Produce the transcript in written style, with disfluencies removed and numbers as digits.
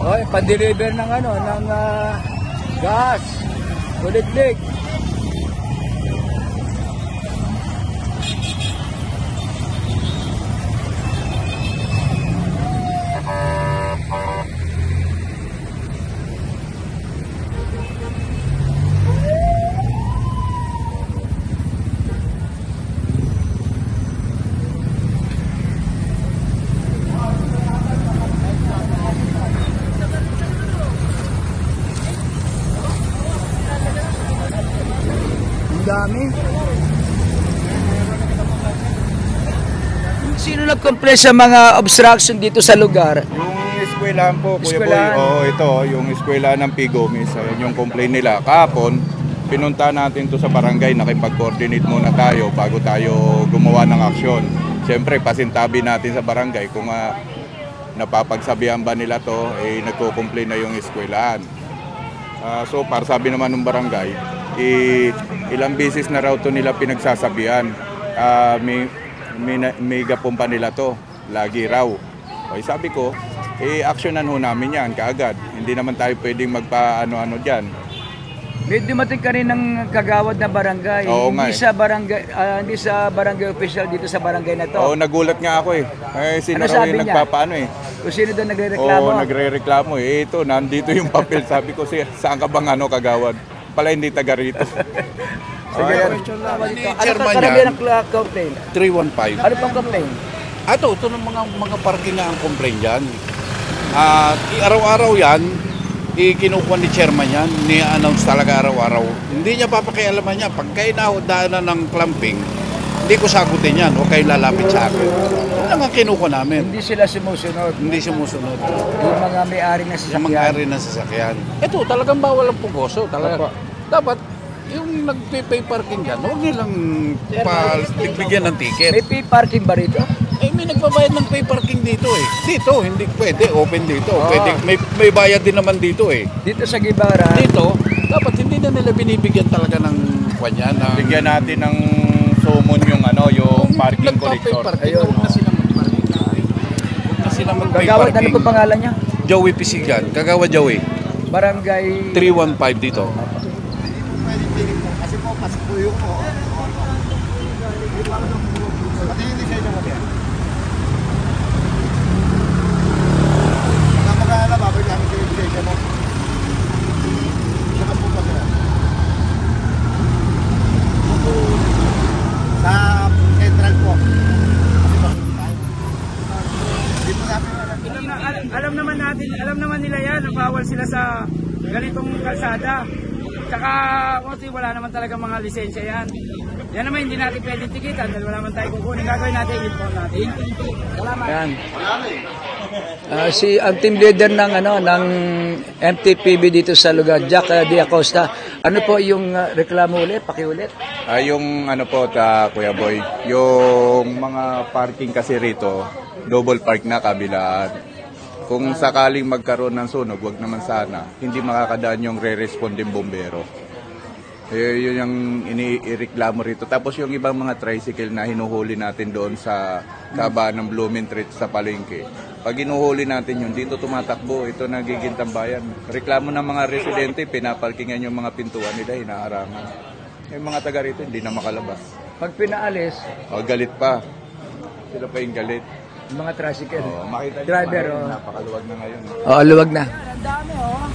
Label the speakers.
Speaker 1: Okay, pa-deliver ng ano, ng gas, electric. Dami. Sino nag-complain sa mga obstruction dito sa lugar?
Speaker 2: Yung eskwelahan po, Kuya Boy.
Speaker 1: Eskwelahan.
Speaker 2: Oo, ito, yung eskwelahan ng Pigomis. Ayan yung complaint nila. Kahapon, pinunta natin to sa barangay. Nakipag-coordinate muna tayo bago tayo gumawa ng aksyon. Siyempre, pasintabi natin sa barangay kung napapagsabihan ba nila to, nagko-complain na yung eskwelahan. So, para sabi naman ng barangay, ilang beses na raw to nila pinagsasabihan. May gapon pa nila to, lagi raw. Okay, sabi ko, aksyonan ho namin yan kaagad. Hindi naman tayo pwedeng magpa-ano-ano dyan.
Speaker 1: May dumating ka rin ng kagawad na barangay.
Speaker 2: Oo,
Speaker 1: hindi sa barangay, hindi sa barangay official dito sa barangay na to.
Speaker 2: Oo, nagulat nga ako eh. Sino
Speaker 1: Ano
Speaker 2: raw
Speaker 1: sabi
Speaker 2: yung
Speaker 1: niya?
Speaker 2: nagpapaano eh.
Speaker 1: Kung sino doon nagre-reklamo?
Speaker 2: Oo, nagre-reklamo eh. Ito, nandito yung papel. Sabi ko, saan ka bang kagawad? Pala hindi taga rito.
Speaker 1: Sige,
Speaker 3: question lang.
Speaker 1: ano ka karamihan ng complaint?
Speaker 3: 315.
Speaker 1: Ano pang complaint?
Speaker 3: Ito ng mga parking na ang complaint dyan. Araw-araw yan, kinukuha ni chairman yan, ni-announce talaga araw-araw. Hindi niya papakialaman niya. Pag kayo daanan ng clamping, hindi ko sagutin yan. Huwag kayo lalapit sa akin. Yun lang ang kinukuha namin.
Speaker 1: Hindi sila sumusunod.
Speaker 3: Hindi sumusunod.
Speaker 1: Yung mga may-ari na
Speaker 3: Yung
Speaker 1: sasakyan.
Speaker 3: mga-ari ng sasakyan. Ito, talagang bawal ang pugoso. Talaga. Dapat, yung nagpipay parking dyan, huwag nilang bigyan ng ticket.
Speaker 1: May pay parking ba rito?
Speaker 3: May nagbabayad ng pay parking dito eh. Dito, hindi pwede. Open dito. Pwede, may bayad din naman dito eh.
Speaker 1: Dito sa Guevara.
Speaker 3: Dito, dapat hindi na nila binibigyan talaga ng kanya.
Speaker 2: Bigyan natin ng sumon yung parking collector.
Speaker 1: Ayun.
Speaker 3: Huwag na sila mag-parking. Huwag na sila mag-pay
Speaker 1: Kagawad, ano
Speaker 3: parking.
Speaker 1: po pangalan niya?
Speaker 3: Joey Pisigan. Kagawa Joey.
Speaker 1: Barangay
Speaker 3: 315 dito.
Speaker 4: Kasi po, pasok po yung po. Pati hindi siya yung mabaya. Pagka mag-aala, babay namin yung ebidensya mo. Saka po pa sila. Sa central po. Dito natin
Speaker 5: alam naman nila yan, bawal sila sa ganitong kalsada. Tsaka kasi wala naman talaga mga lisensya yan. Yan naman hindi natin pwedeng tikitan dahil wala naman tayo kukunin. Gagawin natin, i-inform natin. Salamat.
Speaker 1: Yan. Si ang team leader ng MTPB dito sa lugar, Jack De Acosta. Ano po yung reklamo ulit? Pakiulit.
Speaker 2: Yung Kuya Boy, yung mga parking kasi rito, double park na kabilaan. Kung sakaling magkaroon ng sunog, wag naman sana, hindi makakadaan yung re-responding bombero. Yun yung inireklamo rito. Tapos yung ibang mga tricycle na hinuhuli natin doon sa kabaan ng Blooming Street sa Palengke. Pag hinuhuli natin yun, dito tumatakbo, ito nagiging tambayan. Reklamo ng mga residente, pinapalkingan yung mga pintuan nila, hinaharangan. Yung mga taga rito, hindi na makalabas.
Speaker 1: Pag pinaalis,
Speaker 2: Galit pa. Sila pa yung galit.
Speaker 1: mga tricycle,
Speaker 2: Makita
Speaker 1: driver,
Speaker 2: napakaluwag na ngayon.
Speaker 1: luwag na.
Speaker 5: Ang dami, oh.